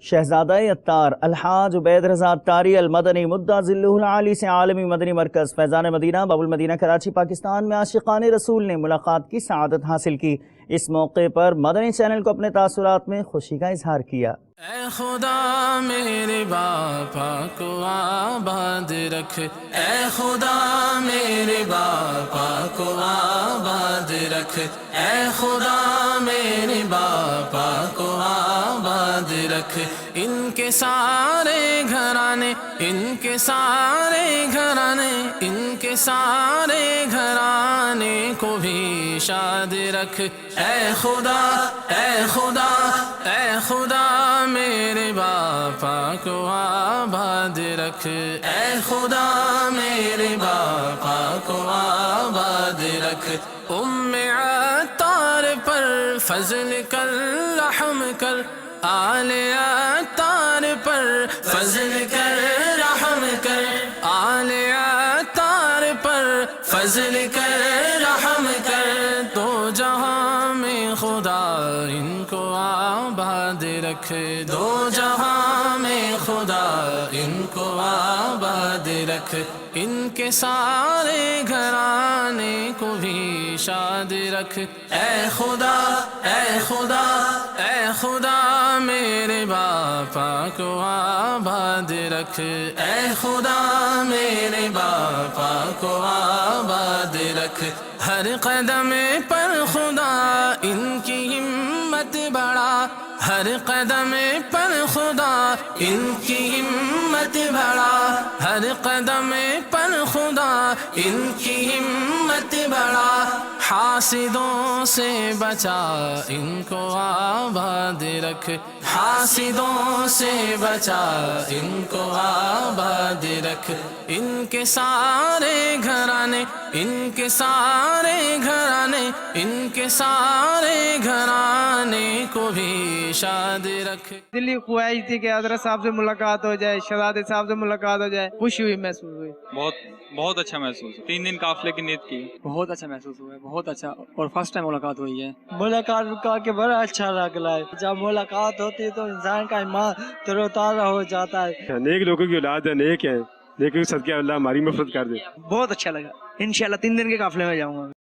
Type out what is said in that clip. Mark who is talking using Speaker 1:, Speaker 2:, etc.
Speaker 1: شہزادہ اتار الحاج عبید رضا اتاری المدنی مدعا ذلہ العالی سے عالمی مدنی مرکز فیضان مدینہ باب المدینہ کراچی پاکستان میں عاشقان رسول نے ملاقات کی سعادت حاصل کی۔ اس موقع پر مدنی چینل کو اپنے تاثرات میں خوشی کا اظہار کیا۔
Speaker 2: اے خدا میرے باپا کو آباد رکھ، اے خدا میرے باپا کو آباد رکھ، اے خدا میرے باپا کو آباد رکھ، ان کے سارے گھرانے، ان کے سارے گھرانے، ان کے سارے گھرانے کو بھی شاد رکھ، اے خدا، اے خدا، اے خدا میرے باپا کو آباد رکھ، اے خدا میرے باپا کو آباد رکھ، ام عطار پر فضل کر رحم کر، آل عطار پر فضل کر رحم کر، آل عطار پر فضل کر رحم کر، تو جہاں میں خدا ان کو آباد رکھ، دو جہاں میں خدا ان کو آباد رکھ، ان کے سارے گھرانے کو بھی شاد رکھ، اے خدا، اے خدا، اے خدا میرے باپا کو آباد رکھ، اے خدا میرے باپا کو آباد رکھ، ہر قدم پر خدا ان کی ہمت بڑھا، ہر قدم پر خدا ان کی ہمت بڑھا، ہر قدم پر خدا ان کی ہمت بڑھا، حاسدوں سے بچا ان کو آباد رکھ، حاسدوں سے بچا ان کو آباد رکھ، ان کے سارے گھرانے، ان کے سارے گھرانے، ان کے سارے گھرانے کو بھی شاد رکھ۔
Speaker 3: دلی خواہش تھی کہ حضرت صاحب سے ملاقات ہو جائے، شہزادے صاحب سے ملاقات ہو جائے، خوشی ہوئی محسوس ہوئی،
Speaker 4: بہت اچھا محسوس ہوا۔ 3 دن قافلے کی نیت کی،
Speaker 5: بہت اچھا محسوس ہوا ہے، بہت اچھا، اور فرسٹ ٹائم ملاقات ہوئی ہے۔
Speaker 6: ملاقات کر کے بڑا اچھا لگ رہا ہے، جب ملاقات ہوتی ہے تو انسان کا ایمان تر و تازہ ہو جاتا ہے۔
Speaker 7: نیک لوگوں کی اولاد ہے، نیک ہیں، نیک صدقہ اللہ ہماری مغفرت کر دے۔
Speaker 3: بہت اچھا لگا، انشاءاللہ 3 دن کے قافلے میں جاؤں گا۔